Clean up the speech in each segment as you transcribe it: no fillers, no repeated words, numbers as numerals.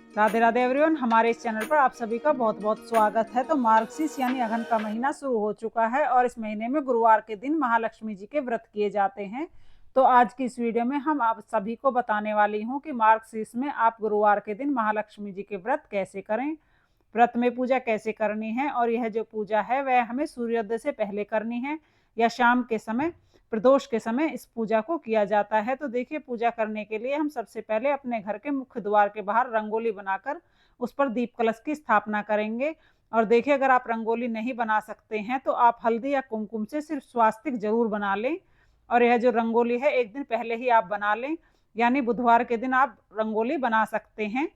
Radhe Radhe everyone, हमारे इस channel पर आप सभी का बहुत बहुत स्वागत है। तो मार्गशीर्ष यानी अघन का महीना शुरू हो चुका है और इस महीने में गुरुवार के दिन महालक्ष्मी जी के व्रत किए जाते हैं। तो आज की इस वीडियो में हम आप सभी को बताने वाली हूँ कि मार्गशीर्ष में आप गुरुवार के दिन महालक्ष्मी जी के व्रत कैसे करें, व्रत में पूजा कैसे करनी है और यह जो पूजा है वह हमें सूर्योदय से पहले करनी है या शाम के समय प्रदोष के समय इस पूजा को किया जाता है। तो देखिए, पूजा करने के लिए हम सबसे पहले अपने घर के मुख्य द्वार के बाहर रंगोली बनाकर उस पर दीप कलश की स्थापना करेंगे। और देखिए, अगर आप रंगोली नहीं बना सकते हैं तो आप हल्दी या कुमकुम से सिर्फ स्वास्तिक जरूर बना लें। और यह जो रंगोली है एक दिन पहले ही आप बना लें, यानी बुधवार के दिन आप रंगोली बना सकते हैं।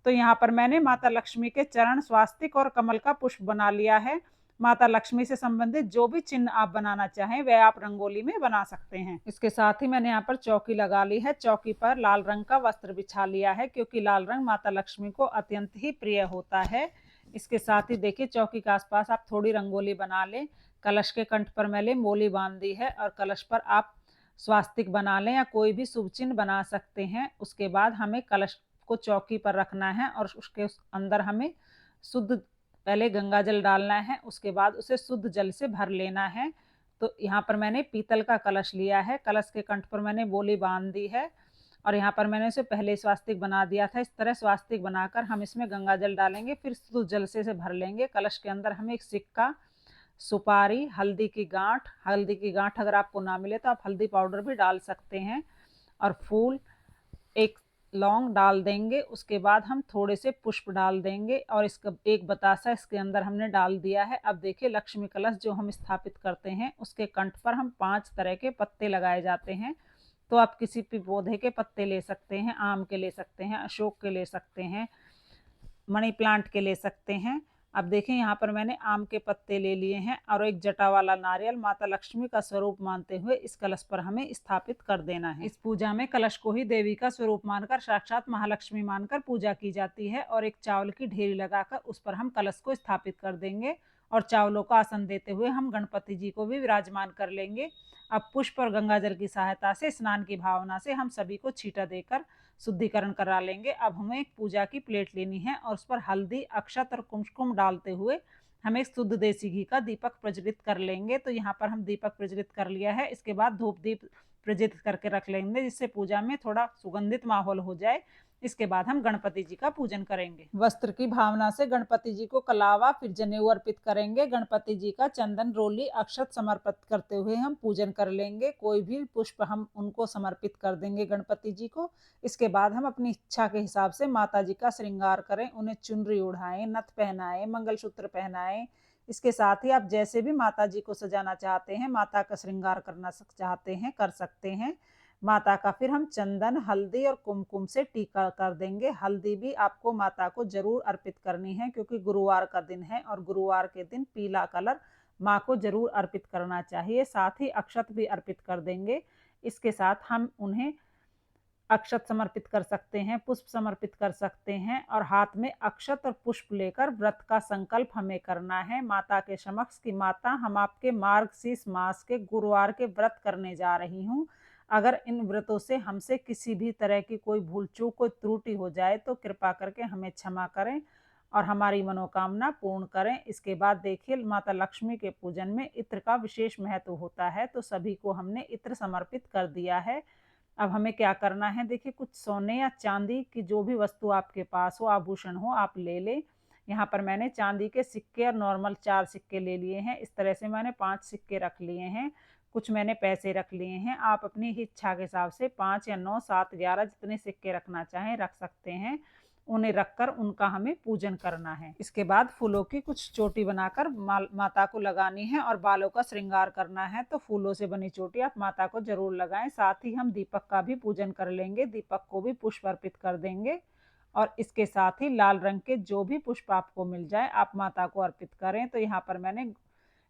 तो यहाँ पर मैंने माता लक्ष्मी के चरण, स्वास्तिक और कमल का पुष्प बना लिया है। माता लक्ष्मी से संबंधित जो भी चिन्ह आप बनाना चाहें वह आप रंगोली में बना सकते हैं। इसके साथ ही मैंने यहाँ पर चौकी लगा ली है। चौकी पर लाल रंग का वस्त्र बिछा लिया है क्योंकि लाल रंग माता लक्ष्मी को अत्यंत ही प्रिय होता है। इसके साथ ही देखिए, चौकी के आसपास आप थोड़ी रंगोली बना लें। कलश के कंठ पर मैंने मोली बांध दी है और कलश पर आप स्वास्तिक बना लें या कोई भी शुभ चिन्ह बना सकते हैं। उसके बाद हमें कलश को चौकी पर रखना है और उसके अंदर हमें शुद्ध पहले गंगा जल डालना है, उसके बाद उसे शुद्ध जल से भर लेना है। तो यहाँ पर मैंने पीतल का कलश लिया है, कलश के कंठ पर मैंने बोली बांध दी है और यहाँ पर मैंने उसे पहले स्वास्तिक बना दिया था। इस तरह स्वास्तिक बनाकर हम इसमें गंगा जल डालेंगे, फिर शुद्ध जल से इसे भर लेंगे। कलश के अंदर हमें एक सिक्का, सुपारी, हल्दी की गांठ अगर आपको ना मिले तो आप हल्दी पाउडर भी डाल सकते हैं, और फूल, एक लौंग डाल देंगे। उसके बाद हम थोड़े से पुष्प डाल देंगे और इसका एक बतासा इसके अंदर हमने डाल दिया है। अब देखिए, लक्ष्मी कलश जो हम स्थापित करते हैं उसके कंठ पर हम 5 तरह के पत्ते लगाए जाते हैं। तो आप किसी भी पौधे के पत्ते ले सकते हैं, आम के ले सकते हैं, अशोक के ले सकते हैं, मनी प्लांट के ले सकते हैं। अब देखें, यहाँ पर मैंने आम के पत्ते ले लिए हैं और एक जटा वाला नारियल माता लक्ष्मी का स्वरूप मानते हुए इस कलश पर हमें स्थापित कर देना है। इस पूजा में कलश को ही देवी का स्वरूप मानकर, साक्षात महालक्ष्मी मानकर पूजा की जाती है। और एक चावल की ढेरी लगाकर उस पर हम कलश को स्थापित कर देंगे और चावलों का आसन देते हुए हम गणपति जी को भी विराजमान कर लेंगे। अब पुष्प और गंगा जल की सहायता से स्नान की भावना से हम सभी को छींटा देकर शुद्धिकरण करा लेंगे। अब हमें एक पूजा की प्लेट लेनी है और उस पर हल्दी, अक्षत और कुमकुम डालते हुए हमें एक शुद्ध देसी घी का दीपक प्रज्वलित कर लेंगे। तो यहाँ पर हम दीपक प्रज्वलित कर लिया है। इसके बाद धूप दीप प्रज्वलित करके रख लेंगे जिससे पूजा में थोड़ा सुगंधित माहौल हो जाए। इसके बाद हम गणपति जी का पूजन करेंगे। वस्त्र की भावना से गणपति जी को कलावा फिर जनेऊ अर्पित करेंगे। गणपति जी का चंदन, रोली, अक्षत समर्पित करते हुए हम पूजन कर लेंगे। कोई भी पुष्प हम उनको समर्पित कर देंगे गणपति जी को। इसके बाद हम अपनी इच्छा के हिसाब से माता जी का श्रृंगार करें, उन्हें चुनरी उड़ाएं, नथ पहनाएं, मंगलसूत्र पहनाएं। इसके साथ ही आप जैसे भी माता जी को सजाना चाहते हैं, माता का श्रृंगार करना चाहते हैं, कर सकते हैं। माता का फिर हम चंदन, हल्दी और कुमकुम से टीका कर देंगे। हल्दी भी आपको माता को जरूर अर्पित करनी है क्योंकि गुरुवार का दिन है और गुरुवार के दिन पीला कलर माँ को जरूर अर्पित करना चाहिए। साथ ही अक्षत भी अर्पित कर देंगे। इसके साथ हम उन्हें अक्षत समर्पित कर सकते हैं, पुष्प समर्पित कर सकते हैं और हाथ में अक्षत और पुष्प लेकर व्रत का संकल्प हमें करना है माता के समक्ष कि माता, हम आपके मार्गशीर्ष मास के गुरुवार के व्रत करने जा रही हूँ। अगर इन व्रतों से हमसे किसी भी तरह की कोई भूल चूक, कोई त्रुटि हो जाए तो कृपा करके हमें क्षमा करें और हमारी मनोकामना पूर्ण करें। इसके बाद देखिए, माता लक्ष्मी के पूजन में इत्र का विशेष महत्व होता है, तो सभी को हमने इत्र समर्पित कर दिया है। अब हमें क्या करना है, देखिए, कुछ सोने या चांदी की जो भी वस्तु आपके पास हो, आभूषण हो, आप ले लें। यहाँ पर मैंने चांदी के सिक्के और नॉर्मल 4 सिक्के ले लिए हैं। इस तरह से मैंने 5 सिक्के रख लिए हैं। कुछ मैंने पैसे रख लिए हैं। आप अपनी ही इच्छा के हिसाब से 5 या 9, 7, 11 जितने सिक्के रखना चाहें रख सकते हैं। उन्हें रखकर उनका हमें पूजन करना है। इसके बाद फूलों की कुछ चोटी बनाकर माता को लगानी है और बालों का श्रृंगार करना है। तो फूलों से बनी चोटी आप माता को जरूर लगाएं। साथ ही हम दीपक का भी पूजन कर लेंगे, दीपक को भी पुष्प अर्पित कर देंगे। और इसके साथ ही लाल रंग के जो भी पुष्प आपको मिल जाए आप माता को अर्पित करें। तो यहाँ पर मैंने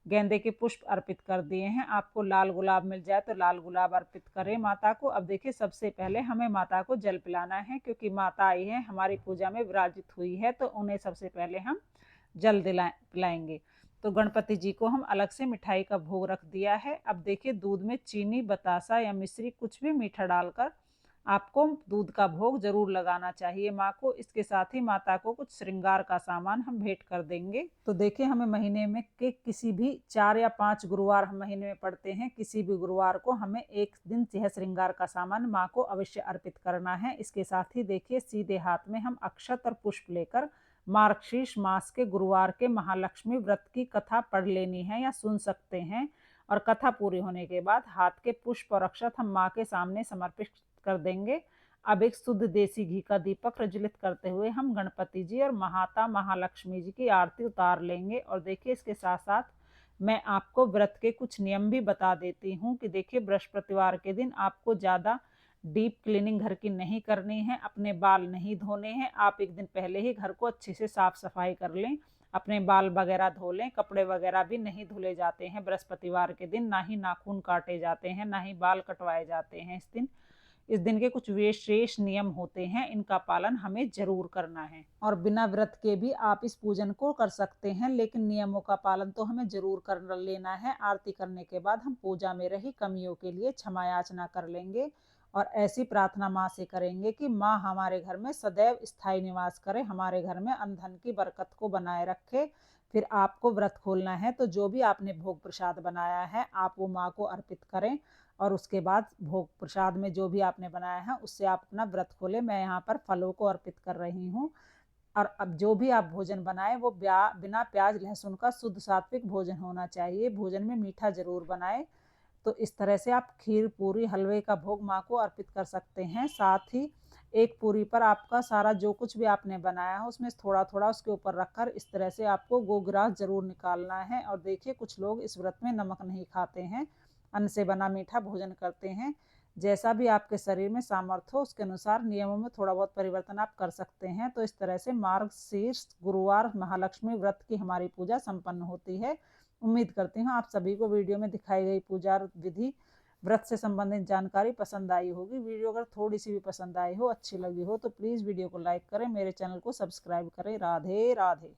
गेंदे के पुष्प अर्पित कर दिए हैं। आपको लाल गुलाब मिल जाए तो लाल गुलाब अर्पित करें माता को। अब देखिए, सबसे पहले हमें माता को जल पिलाना है क्योंकि माता आई है, हमारी पूजा में विराजित हुई है, तो उन्हें सबसे पहले हम जल पिलाएंगे। तो गणपति जी को हम अलग से मिठाई का भोग रख दिया है। अब देखिए, दूध में चीनी, बतासा या मिश्री कुछ भी मीठा डालकर आपको दूध का भोग जरूर लगाना चाहिए माँ को। इसके साथ ही माता को कुछ श्रृंगार का सामान हम भेंट कर देंगे। तो देखिए, हमें महीने में के किसी भी 4 या 5 गुरुवार हम महीने में पड़ते हैं, किसी भी गुरुवार को हमें एक दिन यह श्रृंगार का सामान माँ को अवश्य अर्पित करना है। इसके साथ ही देखिए, सीधे हाथ में हम अक्षत और पुष्प लेकर मार्गशीर्ष मास के गुरुवार के महालक्ष्मी व्रत की कथा पढ़ लेनी है या सुन सकते हैं। और कथा पूरी होने के बाद हाथ के पुष्प और अक्षत हम माँ के सामने समर्पित कर देंगे। अब एक शुद्ध देसी घी का दीपक प्रज्वलित करते हुए हम गणपति जी और महाता महालक्ष्मी जी की आरती उतार लेंगे। और देखिए, इसके साथ साथ मैं आपको व्रत के कुछ नियम भी बता देती हूँ कि देखिए, बृहस्पतिवार के दिन आपको ज़्यादा डीप क्लीनिंग घर की नहीं करनी है, अपने बाल नहीं धोने हैं। आप एक दिन पहले ही घर को अच्छे से साफ सफाई कर लें, अपने बाल वगैरह धो लें। कपड़े वगैरह भी नहीं धुले जाते हैं बृहस्पतिवार के दिन, ना ही नाखून काटे जाते हैं, ना ही बाल कटवाए जाते हैं इस दिन के कुछ विशेष नियम होते हैं, इनका पालन हमें जरूर करना है। और बिना व्रत के भी आप इस पूजन को कर सकते हैं, लेकिन नियमों का पालन तो हमें जरूर कर लेना है। आरती करने के बाद हम पूजा में रही कमियों के लिए क्षमा याचना कर लेंगे और ऐसी प्रार्थना माँ से करेंगे कि माँ हमारे घर में सदैव स्थायी निवास करे, हमारे घर में अन्न धन की बरकत को बनाए रखे। फिर आपको व्रत खोलना है तो जो भी आपने भोग प्रसाद बनाया है आप वो माँ को अर्पित करें, और उसके बाद भोग प्रसाद में जो भी आपने बनाया है उससे आप अपना व्रत खोलें। मैं यहाँ पर फलों को अर्पित कर रही हूँ। और अब जो भी आप भोजन बनाए वो बिना प्याज लहसुन का शुद्ध सात्विक भोजन होना चाहिए। भोजन में मीठा जरूर बनाए। तो इस तरह से आप खीर पूरी हलवे का भोग माँ को अर्पित कर सकते हैं। साथ ही एक पूरी पर आपका सारा जो कुछ भी आपने बनाया है उसमें थोड़ा थोड़ा उसके ऊपर रखकर इस तरह से आपको गोग्रास जरूर निकालना है। और देखिए, कुछ लोग इस व्रत में नमक नहीं खाते हैं, अन्न से बना मीठा भोजन करते हैं। जैसा भी आपके शरीर में सामर्थ्य हो उसके अनुसार नियमों में थोड़ा बहुत परिवर्तन आप कर सकते हैं। तो इस तरह से मार्गशीर्ष गुरुवार महालक्ष्मी व्रत की हमारी पूजा संपन्न होती है। उम्मीद करती हूँ आप सभी को वीडियो में दिखाई गई पूजा विधि व्रत से संबंधित जानकारी पसंद आई होगी। वीडियो अगर थोड़ी सी भी पसंद आई हो, अच्छी लगी हो, तो प्लीज़ वीडियो को लाइक करें, मेरे चैनल को सब्सक्राइब करें। राधे राधे।